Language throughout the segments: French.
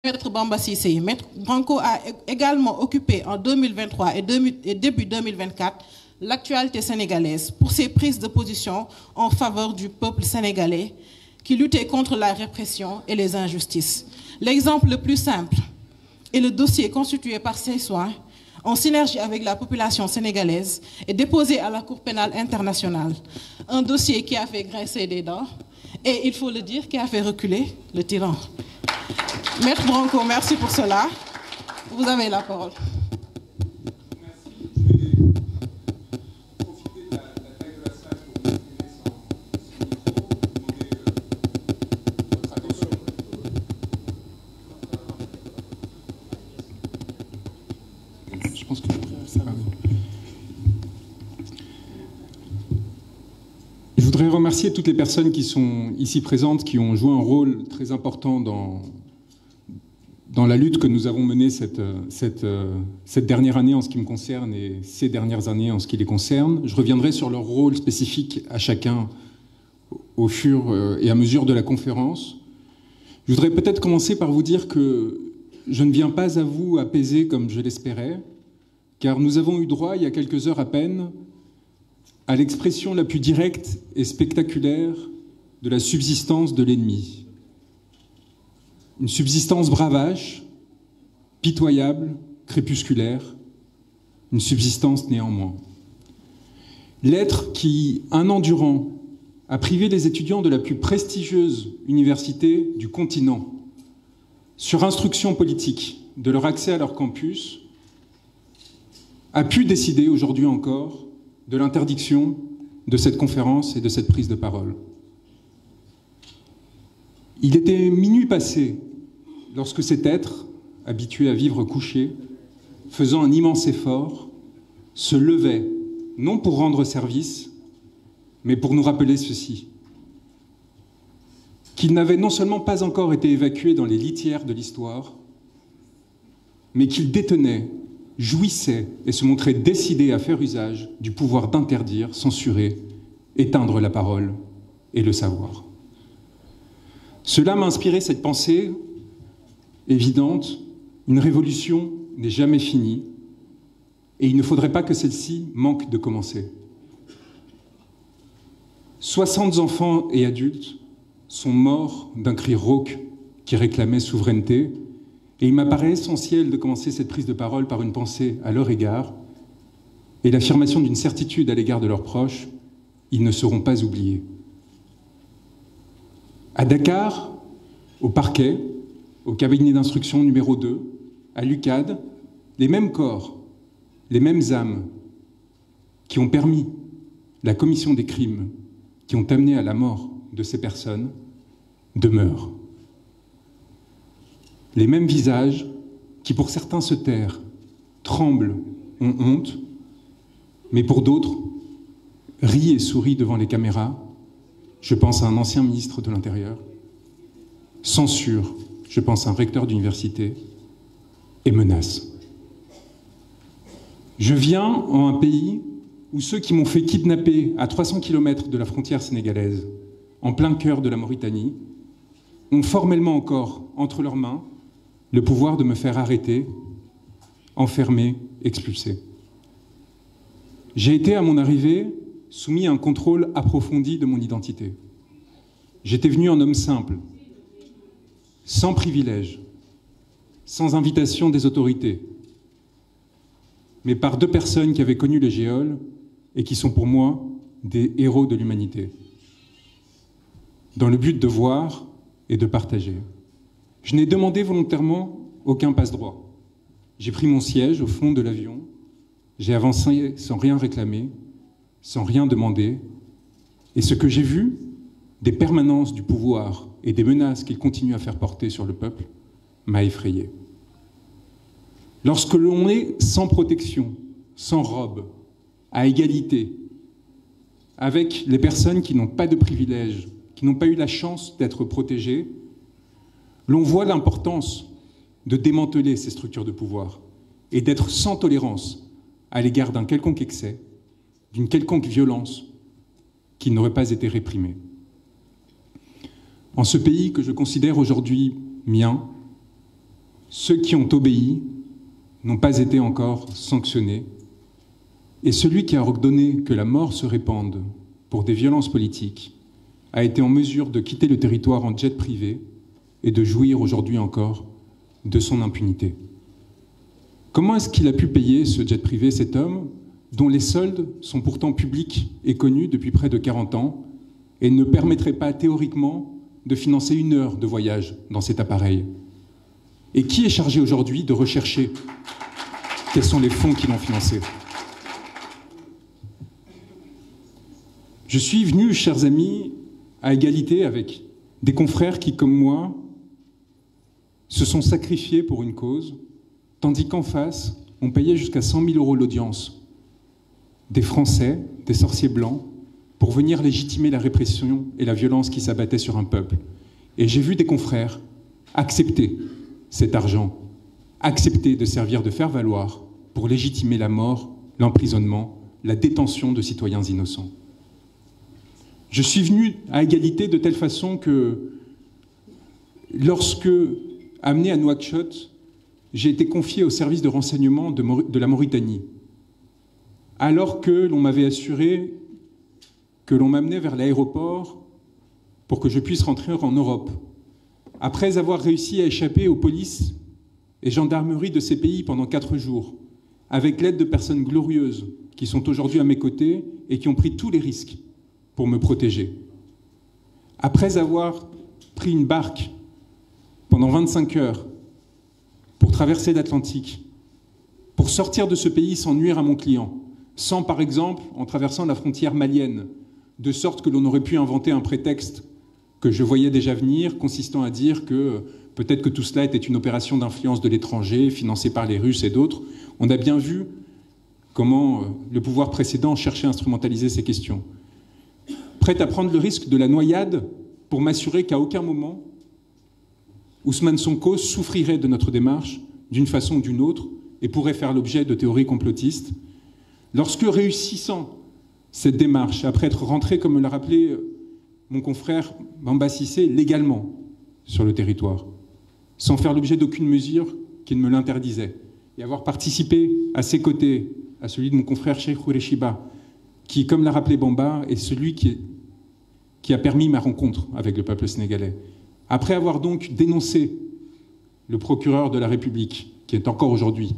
Maître Bamba Cissé, Maître Branco a également occupé en 2023 et début 2024 l'actualité sénégalaise pour ses prises de position en faveur du peuple sénégalais qui luttait contre la répression et les injustices. L'exemple le plus simple est le dossier constitué par ses soins en synergie avec la population sénégalaise et déposé à la Cour pénale internationale. Un dossier qui a fait grincer des dents et, il faut le dire, qui a fait reculer le tyran. Maître Branco, merci pour cela. Vous avez la parole. Je pense que ça va. Je voudrais remercier toutes les personnes qui sont ici présentes, qui ont joué un rôle très important dans la lutte que nous avons menée cette dernière année en ce qui me concerne et ces dernières années en ce qui les concerne. Je reviendrai sur leur rôle spécifique à chacun au fur et à mesure de la conférence. Je voudrais peut-être commencer par vous dire que je ne viens pas à vous apaiser comme je l'espérais, car nous avons eu droit, il y a quelques heures à peine, à l'expression la plus directe et spectaculaire de la subsistance de l'ennemi. Une subsistance bravache, pitoyable, crépusculaire, une subsistance néanmoins. L'être qui, un an durant, a privé les étudiants de la plus prestigieuse université du continent, sur instruction politique, de leur accès à leur campus, a pu décider aujourd'hui encore de l'interdiction de cette conférence et de cette prise de parole. Il était minuit passé lorsque cet être, habitué à vivre couché, faisant un immense effort, se levait, non pour rendre service, mais pour nous rappeler ceci: qu'il n'avait non seulement pas encore été évacué dans les litières de l'histoire, mais qu'il détenait, jouissait et se montrait décidé à faire usage du pouvoir d'interdire, censurer, éteindre la parole et le savoir. Cela m'a inspiré cette pensée évidente: une révolution n'est jamais finie et il ne faudrait pas que celle-ci manque de commencer. 60 enfants et adultes sont morts d'un cri rauque qui réclamait souveraineté, et il m'apparaît essentiel de commencer cette prise de parole par une pensée à leur égard et l'affirmation d'une certitude à l'égard de leurs proches: ils ne seront pas oubliés. À Dakar, au parquet, au cabinet d'instruction numéro 2, à l'UCAD, les mêmes corps, les mêmes âmes qui ont permis la commission des crimes qui ont amené à la mort de ces personnes demeurent. Les mêmes visages qui, pour certains, se tairent, tremblent, ont honte, mais pour d'autres, rient et sourient devant les caméras. Je pense à un ancien ministre de l'Intérieur. Censure, je pense à un recteur d'université. Et menace. Je viens en un pays où ceux qui m'ont fait kidnapper à 300 km de la frontière sénégalaise, en plein cœur de la Mauritanie, ont formellement encore entre leurs mains le pouvoir de me faire arrêter, enfermer, expulser. J'ai été, à mon arrivée, soumis à un contrôle approfondi de mon identité. J'étais venu en homme simple, sans privilège, sans invitation des autorités, mais par 2 personnes qui avaient connu les géoles et qui sont pour moi des héros de l'humanité, dans le but de voir et de partager. Je n'ai demandé volontairement aucun passe-droit. J'ai pris mon siège au fond de l'avion, j'ai avancé sans rien réclamer, sans rien demander, et ce que j'ai vu des permanences du pouvoir et des menaces qu'il continue à faire porter sur le peuple m'a effrayé. Lorsque l'on est sans protection, sans robe, à égalité, avec les personnes qui n'ont pas de privilèges, qui n'ont pas eu la chance d'être protégées, l'on voit l'importance de démanteler ces structures de pouvoir et d'être sans tolérance à l'égard d'un quelconque excès, d'une quelconque violence qui n'aurait pas été réprimée. En ce pays que je considère aujourd'hui mien, Ceux qui ont obéi n'ont pas été encore sanctionnés. Et celui qui a ordonné que la mort se répande pour des violences politiques a été en mesure de quitter le territoire en jet privé et de jouir aujourd'hui encore de son impunité. Comment est-ce qu'il a pu payer ce jet privé, cet homme, dont les soldes sont pourtant publics et connus depuis près de 40 ans et ne permettraient pas théoriquement de financer 1 heure de voyage dans cet appareil? Et qui est chargé aujourd'hui de rechercher quels sont les fonds qui l'ont financé? Je suis venu, chers amis, à égalité avec des confrères qui, comme moi, se sont sacrifiés pour une cause, tandis qu'en face, on payait jusqu'à 100 000 € l'audience des Français, des sorciers blancs, pour venir légitimer la répression et la violence qui s'abattait sur un peuple. Et j'ai vu des confrères accepter cet argent, accepter de servir de faire-valoir pour légitimer la mort, l'emprisonnement, la détention de citoyens innocents. Je suis venu à égalité de telle façon que, lorsque, amené à Nouakchott, j'ai été confié au service de renseignement de la Mauritanie, alors que l'on m'avait assuré que l'on m'amenait vers l'aéroport pour que je puisse rentrer en Europe. Après avoir réussi à échapper aux polices et gendarmeries de ces pays pendant 4 jours, avec l'aide de personnes glorieuses qui sont aujourd'hui à mes côtés et qui ont pris tous les risques pour me protéger. Après avoir pris une barque pendant 25 heures pour traverser l'Atlantique, pour sortir de ce pays sans nuire à mon client, sans, par exemple, en traversant la frontière malienne, de sorte que l'on aurait pu inventer un prétexte que je voyais déjà venir, consistant à dire que peut-être que tout cela était une opération d'influence de l'étranger, financée par les Russes et d'autres. On a bien vu comment le pouvoir précédent cherchait à instrumentaliser ces questions. Prêt à prendre le risque de la noyade pour m'assurer qu'à aucun moment, Ousmane Sonko souffrirait de notre démarche d'une façon ou d'une autre et pourrait faire l'objet de théories complotistes. Lorsque, réussissant cette démarche, après être rentré, comme me l'a rappelé mon confrère Bamba Cissé, légalement sur le territoire, sans faire l'objet d'aucune mesure qui ne me l'interdisait, et avoir participé à ses côtés, à celui de mon confrère Cheikh Khoureyshiba, qui, comme l'a rappelé Bamba, est celui qui a permis ma rencontre avec le peuple sénégalais. Après avoir donc dénoncé le procureur de la République, qui est encore aujourd'hui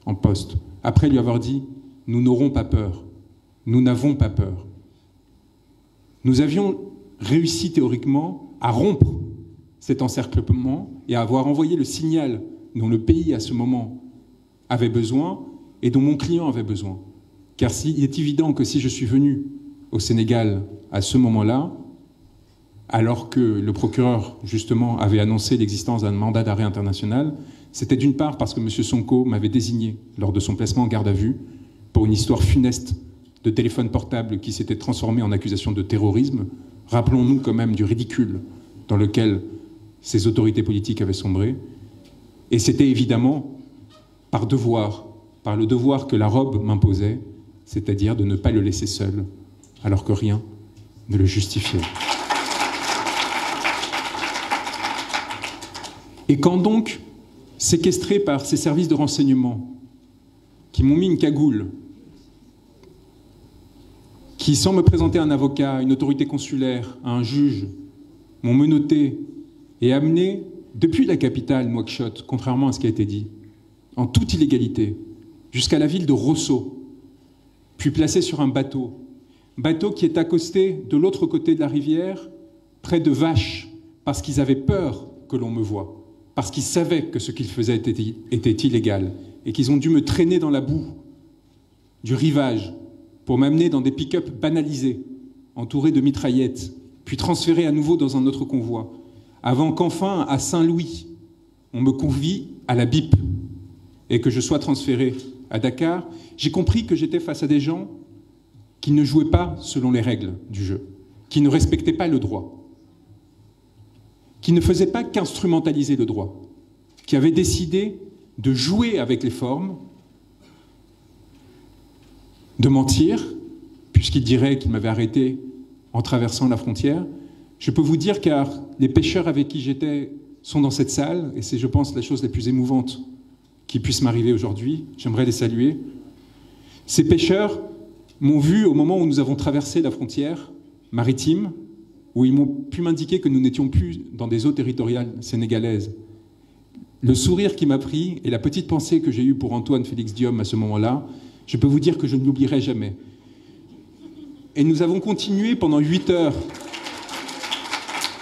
en poste, après lui avoir dit « Nous n'aurons pas peur, nous n'avons pas peur », nous avions réussi théoriquement à rompre cet encerclement et à avoir envoyé le signal dont le pays à ce moment avait besoin et dont mon client avait besoin. Car il est évident que si je suis venu au Sénégal à ce moment-là, alors que le procureur, justement, avait annoncé l'existence d'un mandat d'arrêt international, c'était d'une part parce que M. Sonko m'avait désigné lors de son placement en garde à vue pour une histoire funeste de téléphone portable qui s'était transformé en accusation de terrorisme. Rappelons-nous quand même du ridicule dans lequel ces autorités politiques avaient sombré. Et c'était évidemment par devoir, par le devoir que la robe m'imposait, c'est-à-dire de ne pas le laisser seul, alors que rien ne le justifiait. Et quand donc, séquestré par ces services de renseignement, qui m'ont mis une cagoule, qui, sans me présenter un avocat, à une autorité consulaire, à un juge, m'ont menotté et amené depuis la capitale, Nouakchott, contrairement à ce qui a été dit, en toute illégalité, jusqu'à la ville de Rosso, puis placé sur un bateau qui est accosté de l'autre côté de la rivière, près de Vaches, parce qu'ils avaient peur que l'on me voie, parce qu'ils savaient que ce qu'ils faisaient était illégal, et qu'ils ont dû me traîner dans la boue du rivage pour m'amener dans des pick-up banalisés, entourés de mitraillettes, puis transférés à nouveau dans un autre convoi, avant qu'enfin, à Saint-Louis, on me convie à la BIP et que je sois transféré à Dakar. J'ai compris que j'étais face à des gens qui ne jouaient pas selon les règles du jeu, qui ne respectaient pas le droit, qui ne faisaient pas qu'instrumentaliser le droit, qui avaient décidé de jouer avec les formes, de mentir, puisqu'ils diraient qu'ils m'avaient arrêté en traversant la frontière. Je peux vous dire, car les pêcheurs avec qui j'étais sont dans cette salle, et c'est, je pense, la chose la plus émouvante qui puisse m'arriver aujourd'hui. J'aimerais les saluer. Ces pêcheurs m'ont vu au moment où nous avons traversé la frontière maritime, où ils m'ont pu m'indiquer que nous n'étions plus dans des eaux territoriales sénégalaises. Le sourire qui m'a pris et la petite pensée que j'ai eue pour Antoine Félix Diome à ce moment-là, je peux vous dire que je ne l'oublierai jamais. Et nous avons continué pendant 8 heures.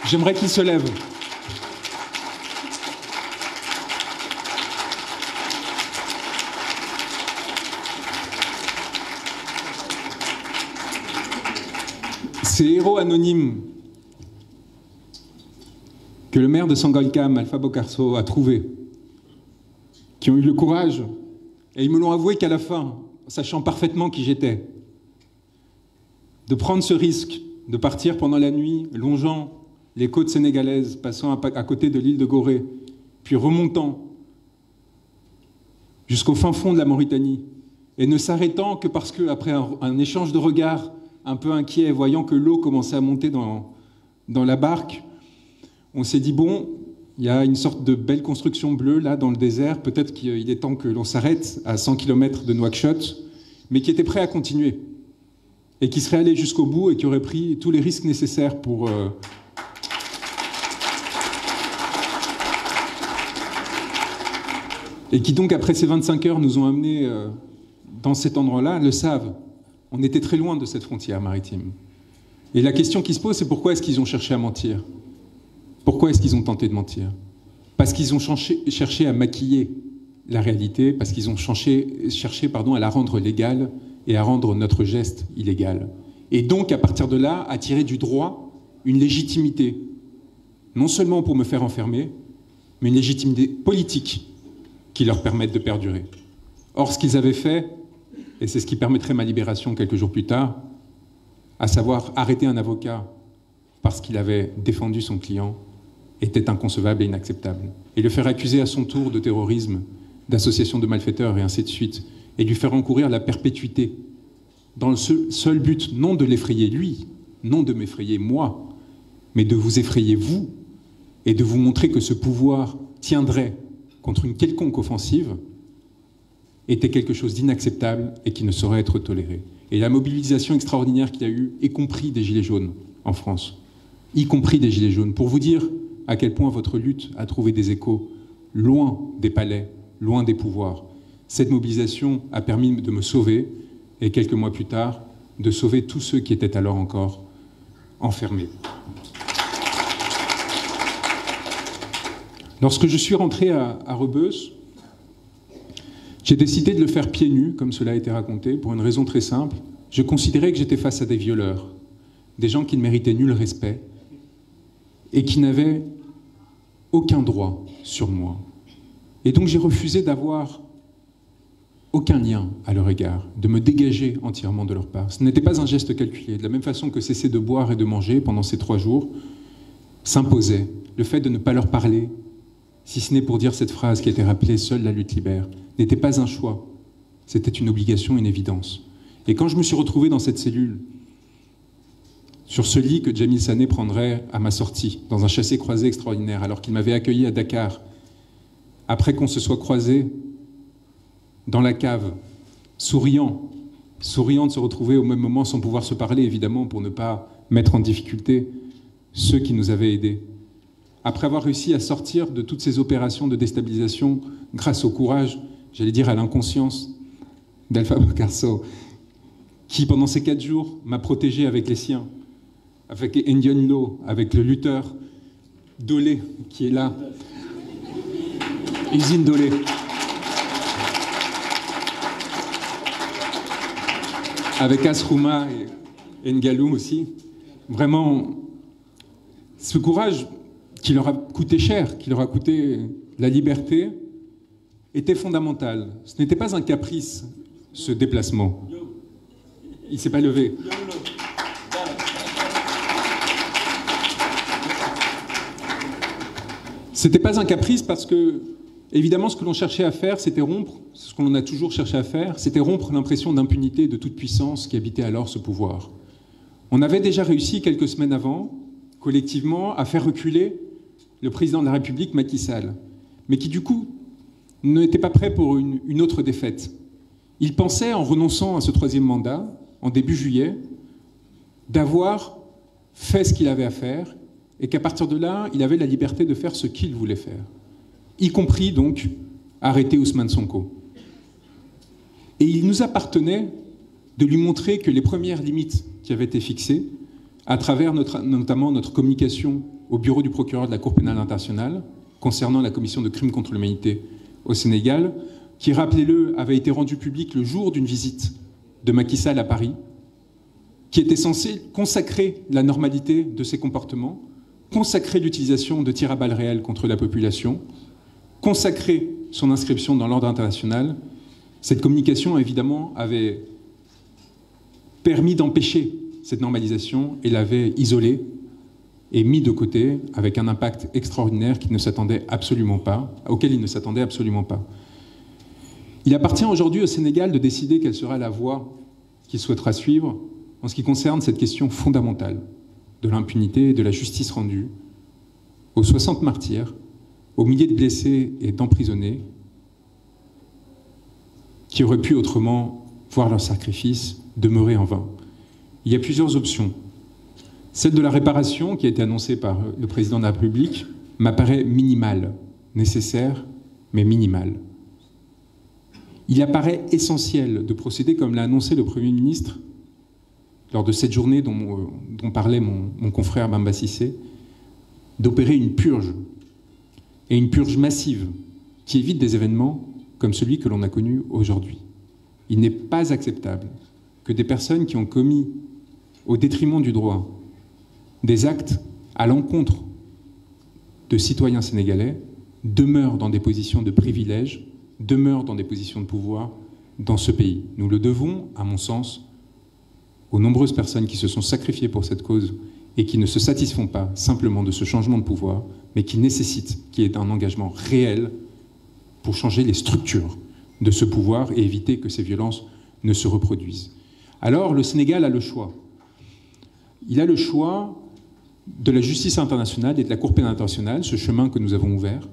J'aimerais qu'il se lève. Ces héros anonymes que le maire de Sangalkam, Alpha Bokarso, a trouvés, qui ont eu le courage, et ils me l'ont avoué qu'à la fin, sachant parfaitement qui j'étais, de prendre ce risque, de partir pendant la nuit, longeant les côtes sénégalaises, passant à côté de l'île de Gorée, puis remontant jusqu'au fin fond de la Mauritanie, et ne s'arrêtant que parce qu'après un échange de regards un peu inquiet, voyant que l'eau commençait à monter dans la barque, on s'est dit, bon, il y a une sorte de belle construction bleue là dans le désert, peut-être qu'il est temps que l'on s'arrête à 100 km de Nouakchott, mais qui était prêt à continuer, et qui serait allé jusqu'au bout et qui aurait pris tous les risques nécessaires pour... Et qui donc, après ces 25 heures, nous ont amenés dans cet endroit-là, le savent. On était très loin de cette frontière maritime. Et la question qui se pose, c'est pourquoi est-ce qu'ils ont cherché à mentir? Pourquoi est-ce qu'ils ont tenté de mentir? Parce qu'ils ont cherché à maquiller la réalité, parce qu'ils ont cherché à la rendre légale et à rendre notre geste illégal. Et donc, à partir de là, à tirer du droit une légitimité, non seulement pour me faire enfermer, mais une légitimité politique qui leur permette de perdurer. Or, ce qu'ils avaient fait, et c'est ce qui permettrait ma libération quelques jours plus tard, à savoir arrêter un avocat parce qu'il avait défendu son client, était inconcevable et inacceptable. Et le faire accuser à son tour de terrorisme, d'association de malfaiteurs et ainsi de suite, et lui faire encourir la perpétuité, dans le seul but, non de l'effrayer lui, non de m'effrayer moi, mais de vous effrayer vous, et de vous montrer que ce pouvoir tiendrait contre une quelconque offensive, était quelque chose d'inacceptable et qui ne saurait être toléré. Et la mobilisation extraordinaire qu'il y a eu, y compris des Gilets jaunes en France, y compris des Gilets jaunes, pour vous dire à quel point votre lutte a trouvé des échos loin des palais, loin des pouvoirs. Cette mobilisation a permis de me sauver, et quelques mois plus tard, de sauver tous ceux qui étaient alors encore enfermés. Lorsque je suis rentré à Rebeuss, j'ai décidé de le faire pieds nus, comme cela a été raconté, pour une raison très simple. Je considérais que j'étais face à des violeurs, des gens qui ne méritaient nul respect et qui n'avaient aucun droit sur moi. Et donc j'ai refusé d'avoir aucun lien à leur égard, de me dégager entièrement de leur part. Ce n'était pas un geste calculé. De la même façon que cesser de boire et de manger pendant ces 3 jours s'imposait. Le fait de ne pas leur parler, si ce n'est pour dire cette phrase qui a été rappelée, « Seule la lutte libère », n'était pas un choix, c'était une obligation, une évidence. Et quand je me suis retrouvé dans cette cellule, sur ce lit que Jamil Sané prendrait à ma sortie, dans un chassé-croisé extraordinaire, alors qu'il m'avait accueilli à Dakar, après qu'on se soit croisé dans la cave, souriant de se retrouver au même moment sans pouvoir se parler, évidemment, pour ne pas mettre en difficulté ceux qui nous avaient aidés. Après avoir réussi à sortir de toutes ces opérations de déstabilisation grâce au courage, j'allais dire à l'inconscience d'Alpha Bokarso, qui pendant ces 4 jours m'a protégé avec les siens, avec Indian Law, avec le lutteur Dolé qui est là, Usine Dolé. Avec Asrouma et Ngalou aussi. Vraiment, ce courage qui leur a coûté cher, qui leur a coûté la liberté, était fondamental. Ce n'était pas un caprice, ce déplacement. Il ne s'est pas levé. Ce n'était pas un caprice parce que, évidemment, ce que l'on cherchait à faire, c'était rompre, ce qu'on a toujours cherché à faire, c'était rompre l'impression d'impunité et de toute puissance qui habitait alors ce pouvoir. On avait déjà réussi quelques semaines avant, collectivement, à faire reculer le président de la République, Macky Sall, mais qui du coup n'était pas prêt pour une autre défaite. Il pensait, en renonçant à ce troisième mandat, en début juillet, d'avoir fait ce qu'il avait à faire et qu'à partir de là, il avait la liberté de faire ce qu'il voulait faire, y compris donc arrêter Ousmane Sonko. Et il nous appartenait de lui montrer que les premières limites qui avaient été fixées, à travers notamment notre communication au bureau du procureur de la Cour pénale internationale concernant la commission de crimes contre l'humanité au Sénégal, qui, rappelez-le, avait été rendue publique le jour d'une visite de Macky Sall à Paris, qui était censée consacrer la normalité de ses comportements, consacrer l'utilisation de tirs à balles réelles contre la population, consacrer son inscription dans l'ordre international. Cette communication, évidemment, avait permis d'empêcher cette normalisation et l'avait isolée et mis de côté avec un impact extraordinaire auquel il ne s'attendait absolument pas. Il appartient aujourd'hui au Sénégal de décider quelle sera la voie qu'il souhaitera suivre en ce qui concerne cette question fondamentale de l'impunité et de la justice rendue aux 60 martyrs, aux milliers de blessés et d'emprisonnés qui auraient pu autrement voir leur sacrifice demeurer en vain. Il y a plusieurs options. Celle de la réparation, qui a été annoncée par le président de la République, m'apparaît minimale, nécessaire, mais minimale. Il apparaît essentiel de procéder, comme l'a annoncé le Premier ministre, lors de cette journée dont parlait mon confrère Bamba Cissé, d'opérer une purge, et une purge massive, qui évite des événements comme celui que l'on a connu aujourd'hui. Il n'est pas acceptable que des personnes qui ont commis, au détriment du droit, des actes à l'encontre de citoyens sénégalais, demeurent dans des positions de privilège, demeurent dans des positions de pouvoir dans ce pays. Nous le devons, à mon sens, aux nombreuses personnes qui se sont sacrifiées pour cette cause et qui ne se satisfont pas simplement de ce changement de pouvoir, mais qui nécessitent qu'il y ait un engagement réel pour changer les structures de ce pouvoir et éviter que ces violences ne se reproduisent. Alors, le Sénégal a le choix. Il a le choix de la justice internationale et de la Cour pénale internationale, ce chemin que nous avons ouvert,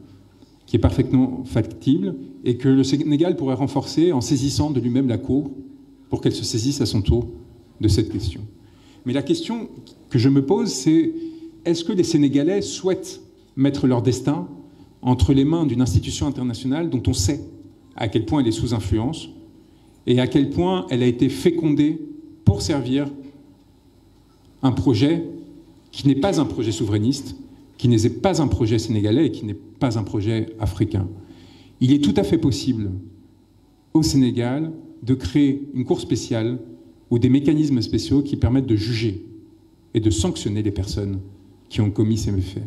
qui est parfaitement factible, et que le Sénégal pourrait renforcer en saisissant de lui-même la Cour pour qu'elle se saisisse à son tour de cette question. Mais la question que je me pose, c'est est-ce que les Sénégalais souhaitent mettre leur destin entre les mains d'une institution internationale dont on sait à quel point elle est sous influence et à quel point elle a été fécondée pour servir un projet qui n'est pas un projet souverainiste, qui n'est pas un projet sénégalais et qui n'est pas un projet africain. Il est tout à fait possible au Sénégal de créer une cour spéciale ou des mécanismes spéciaux qui permettent de juger et de sanctionner les personnes qui ont commis ces méfaits.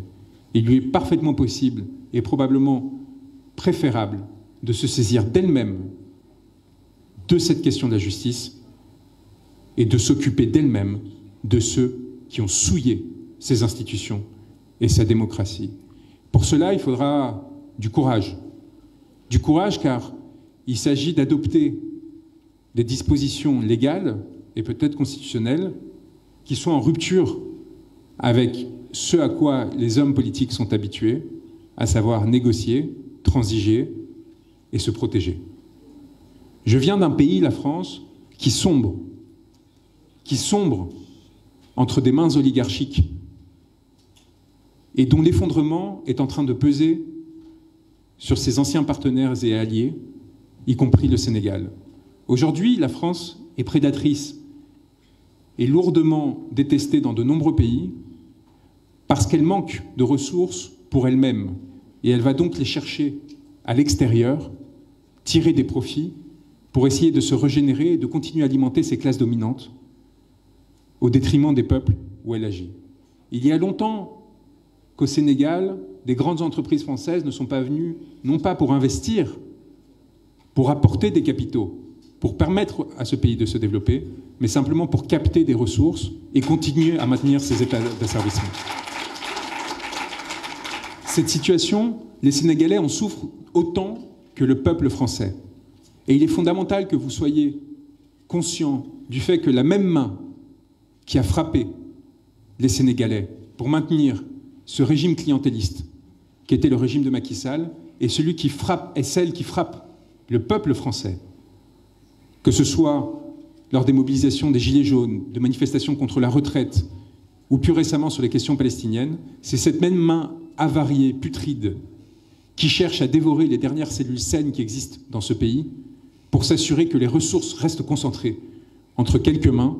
Il lui est parfaitement possible et probablement préférable de se saisir d'elle-même de cette question de la justice et de s'occuper d'elle-même de ceux qui ont souillé ces institutions et sa démocratie. Pour cela, il faudra du courage. Du courage car il s'agit d'adopter des dispositions légales et peut-être constitutionnelles qui soient en rupture avec ce à quoi les hommes politiques sont habitués, à savoir négocier, transiger et se protéger. Je viens d'un pays, la France, qui sombre entre des mains oligarchiques et dont l'effondrement est en train de peser sur ses anciens partenaires et alliés, y compris le Sénégal. Aujourd'hui, la France est prédatrice et lourdement détestée dans de nombreux pays parce qu'elle manque de ressources pour elle-même. Et elle va donc les chercher à l'extérieur, tirer des profits pour essayer de se régénérer et de continuer à alimenter ces classes dominantes au détriment des peuples où elle agit. Il y a longtemps qu'au Sénégal, des grandes entreprises françaises ne sont pas venues, non pas pour investir, pour apporter des capitaux, pour permettre à ce pays de se développer, mais simplement pour capter des ressources et continuer à maintenir ses états d'asservissement. Cette situation, les Sénégalais en souffrent autant que le peuple français. Et il est fondamental que vous soyez conscients du fait que la même main qui a frappé les Sénégalais pour maintenir ce régime clientéliste qu'était le régime de Macky Sall est celui qui frappe, est celle qui frappe le peuple français. Que ce soit lors des mobilisations des Gilets jaunes, de manifestations contre la retraite, ou plus récemment sur les questions palestiniennes, c'est cette même main avariée, putride, qui cherche à dévorer les dernières cellules saines qui existent dans ce pays pour s'assurer que les ressources restent concentrées entre quelques mains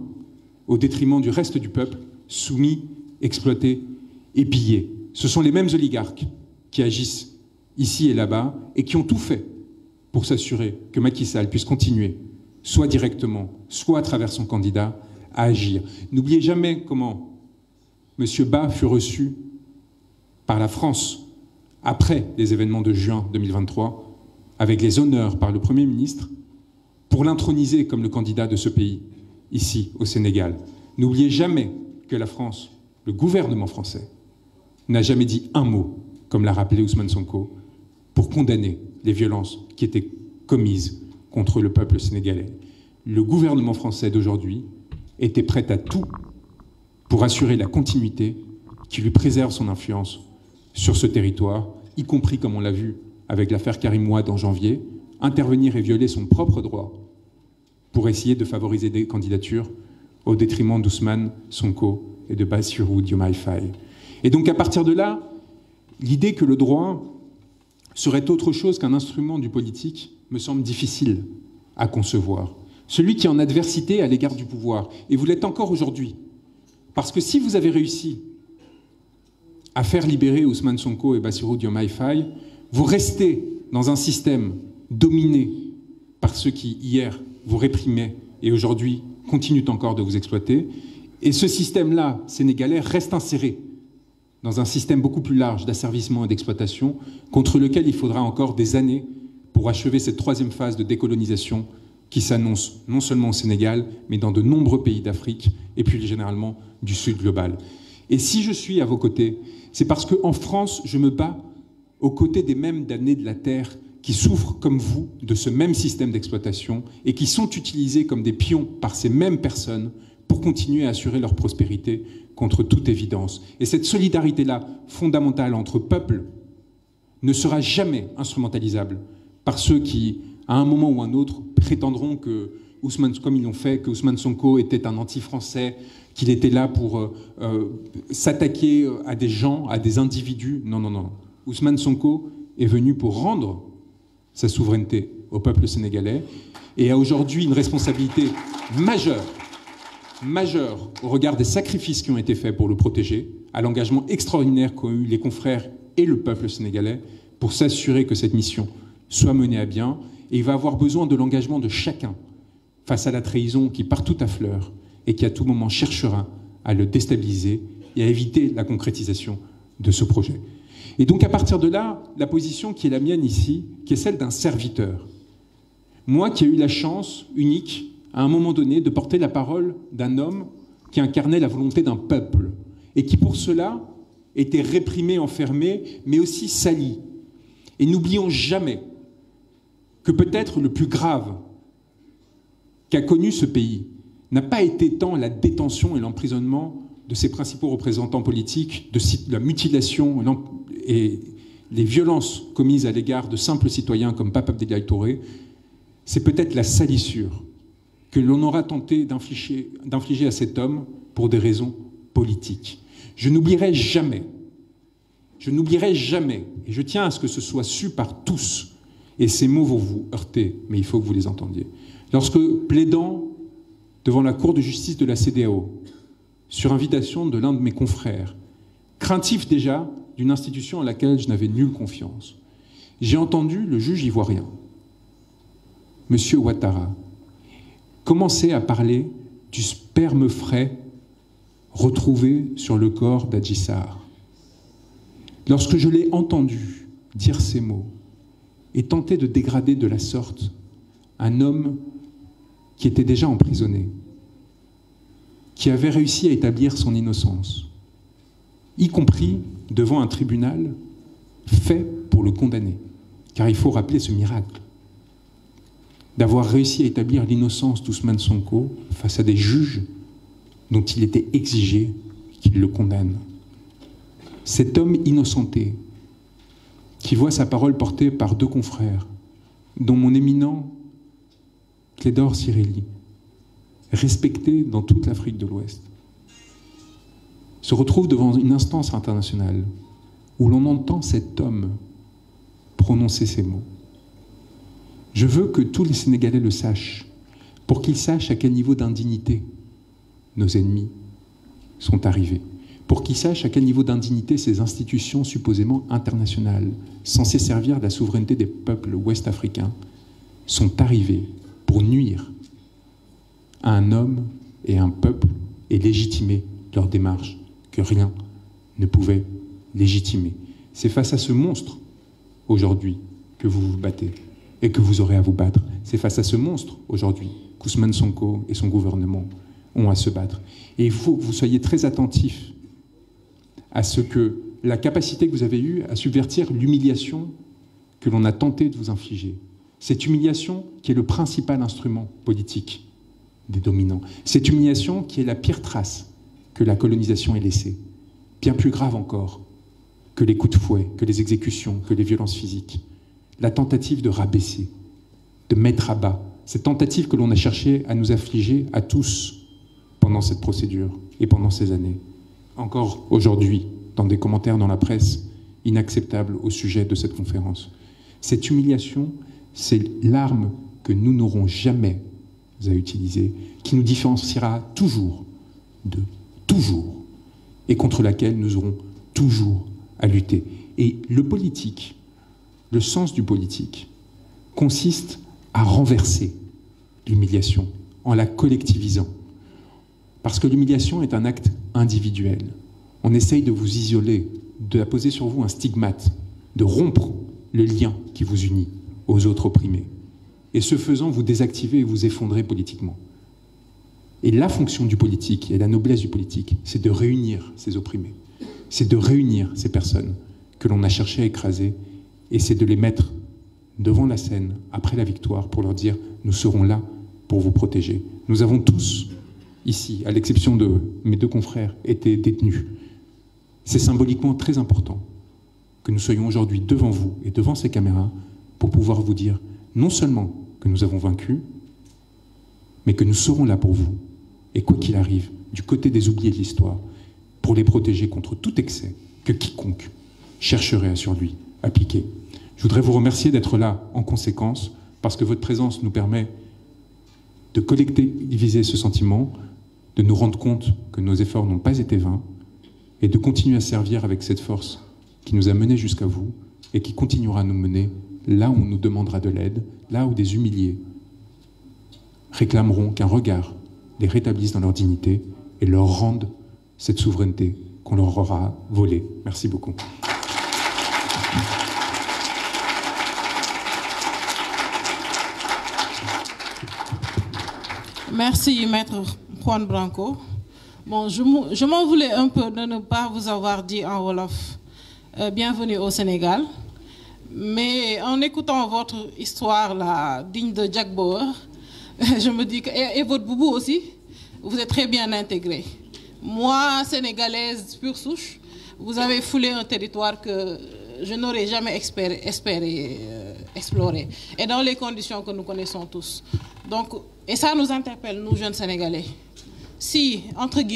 au détriment du reste du peuple, soumis, exploité et pillé. Ce sont les mêmes oligarques qui agissent ici et là-bas et qui ont tout fait pour s'assurer que Macky Sall puisse continuer, soit directement, soit à travers son candidat, à agir. N'oubliez jamais comment M. Ba fut reçu par la France après les événements de juin 2023, avec les honneurs par le Premier ministre, pour l'introniser comme le candidat de ce pays, ici, au Sénégal. N'oubliez jamais que la France, le gouvernement français, n'a jamais dit un mot, comme l'a rappelé Ousmane Sonko, pour condamner les violences qui étaient commises contre le peuple sénégalais. Le gouvernement français d'aujourd'hui était prêt à tout pour assurer la continuité qui lui préserve son influence sur ce territoire, y compris, comme on l'a vu avec l'affaire Karim Wade en janvier, intervenir et violer son propre droit pour essayer de favoriser des candidatures au détriment d'Ousmane Sonko et de Bassirou Diomaye Faye. Et donc à partir de là, l'idée que le droit serait autre chose qu'un instrument du politique me semble difficile à concevoir. Celui qui est en adversité à l'égard du pouvoir, et vous l'êtes encore aujourd'hui, parce que si vous avez réussi à faire libérer Ousmane Sonko et Bassirou Diomaye Faye, vous restez dans un système dominé par ceux qui, hier, vous réprimaient et aujourd'hui continuent encore de vous exploiter. Et ce système-là, sénégalais, reste inséré dans un système beaucoup plus large d'asservissement et d'exploitation contre lequel il faudra encore des années pour achever cette troisième phase de décolonisation qui s'annonce non seulement au Sénégal, mais dans de nombreux pays d'Afrique et plus généralement du Sud global. Et si je suis à vos côtés, c'est parce qu'en France, je me bats aux côtés des mêmes damnés de la terre qui souffrent comme vous de ce même système d'exploitation et qui sont utilisés comme des pions par ces mêmes personnes pour continuer à assurer leur prospérité contre toute évidence. Et cette solidarité-là, fondamentale entre peuples, ne sera jamais instrumentalisable par ceux qui, à un moment ou un autre, prétendront que Ousmane, comme ils l'ont fait, que Ousmane Sonko était un anti-français, qu'il était là pour s'attaquer à des gens, à des individus. Non, non, non. Ousmane Sonko est venu pour rendre sa souveraineté au peuple sénégalais et a aujourd'hui une responsabilité majeure au regard des sacrifices qui ont été faits pour le protéger, à l'engagement extraordinaire qu'ont eu les confrères et le peuple sénégalais pour s'assurer que cette mission soit menée à bien. Et il va avoir besoin de l'engagement de chacun face à la trahison qui partout affleure et qui à tout moment cherchera à le déstabiliser et à éviter la concrétisation de ce projet. Et donc à partir de là, la position qui est la mienne ici, qui est celle d'un serviteur. Moi qui ai eu la chance unique, à un moment donné, de porter la parole d'un homme qui incarnait la volonté d'un peuple et qui pour cela était réprimé, enfermé, mais aussi sali. Et n'oublions jamais que peut-être le plus grave qu'a connu ce pays n'a pas été tant la détention et l'emprisonnement de ses principaux représentants politiques, de la mutilation et les violences commises à l'égard de simples citoyens comme Pape Abdoulaye Touré, c'est peut-être la salissure que l'on aura tenté d'infliger à cet homme pour des raisons politiques. Je n'oublierai jamais, et je tiens à ce que ce soit su par tous, et ces mots vont vous heurter, mais il faut que vous les entendiez. Lorsque, plaidant devant la Cour de justice de la CEDEAO, sur invitation de l'un de mes confrères, craintif déjà d'une institution à laquelle je n'avais nulle confiance, j'ai entendu le juge ivoirien, M. Ouattara, commencer à parler du sperme frais retrouvé sur le corps d'Adji Sarr. Lorsque je l'ai entendu dire ces mots et tenter de dégrader de la sorte un homme qui était déjà emprisonné, qui avait réussi à établir son innocence, y compris devant un tribunal fait pour le condamner. Car il faut rappeler ce miracle d'avoir réussi à établir l'innocence d'Ousmane Sonko face à des juges dont il était exigé qu'ils le condamnent. Cet homme innocenté qui voit sa parole portée par deux confrères, dont mon éminent Clédor Cirelli, respecté dans toute l'Afrique de l'Ouest, se retrouve devant une instance internationale où l'on entend cet homme prononcer ces mots. Je veux que tous les Sénégalais le sachent, pour qu'ils sachent à quel niveau d'indignité nos ennemis sont arrivés, pour qu'ils sachent à quel niveau d'indignité ces institutions supposément internationales, censées servir de la souveraineté des peuples ouest-africains, sont arrivées pour nuire à un homme et à un peuple et légitimer leur démarche que rien ne pouvait légitimer. C'est face à ce monstre, aujourd'hui, que vous vous battez et que vous aurez à vous battre. C'est face à ce monstre, aujourd'hui, qu'Ousmane Sonko et son gouvernement ont à se battre. Et il faut que vous soyez très attentifs à ce que la capacité que vous avez eue à subvertir l'humiliation que l'on a tenté de vous infliger. Cette humiliation qui est le principal instrument politique des dominants. Cette humiliation qui est la pire trace que la colonisation ait laissée. Bien plus grave encore que les coups de fouet, que les exécutions, que les violences physiques. La tentative de rabaisser, de mettre à bas. Cette tentative que l'on a cherché à nous affliger à tous pendant cette procédure et pendant ces années. Encore aujourd'hui, dans des commentaires dans la presse inacceptables au sujet de cette conférence. Cette humiliation, c'est l'arme que nous n'aurons jamais à utiliser, qui nous différenciera toujours de toujours, et contre laquelle nous aurons toujours à lutter. Et le politique, le sens du politique, consiste à renverser l'humiliation en la collectivisant. Parce que l'humiliation est un acte individuel. On essaye de vous isoler, de poser sur vous un stigmate, de rompre le lien qui vous unit aux autres opprimés. Et ce faisant, vous désactivez et vous effondrez politiquement. Et la fonction du politique et la noblesse du politique, c'est de réunir ces opprimés. C'est de réunir ces personnes que l'on a cherché à écraser, et c'est de les mettre devant la scène, après la victoire, pour leur dire « nous serons là pour vous protéger ». Nous avons tous, ici, à l'exception de mes deux confrères, été détenus. C'est symboliquement très important que nous soyons aujourd'hui devant vous et devant ces caméras pour pouvoir vous dire non seulement que nous avons vaincu, mais que nous serons là pour vous. Et quoi qu'il arrive, du côté des oubliés de l'histoire, pour les protéger contre tout excès que quiconque chercherait à sur lui appliquer. Je voudrais vous remercier d'être là en conséquence, parce que votre présence nous permet de collectiviser ce sentiment, de nous rendre compte que nos efforts n'ont pas été vains, et de continuer à servir avec cette force qui nous a menés jusqu'à vous, et qui continuera à nous mener là où on nous demandera de l'aide, là où des humiliés réclameront qu'un regard les rétablisse dans leur dignité et leur rende cette souveraineté qu'on leur aura volée. Merci beaucoup. Merci, Maître Juan Branco. Bon, je m'en voulais un peu de ne pas vous avoir dit en wolof bienvenue au Sénégal. Mais en écoutant votre histoire là, digne de Jack Bauer, je me dis que, et votre boubou aussi, vous êtes très bien intégré. Moi, sénégalaise pure souche, vous avez foulé un territoire que je n'aurais jamais espéré explorer. Et dans les conditions que nous connaissons tous. Donc, et ça nous interpelle, nous jeunes Sénégalais. Si, entre guillemets,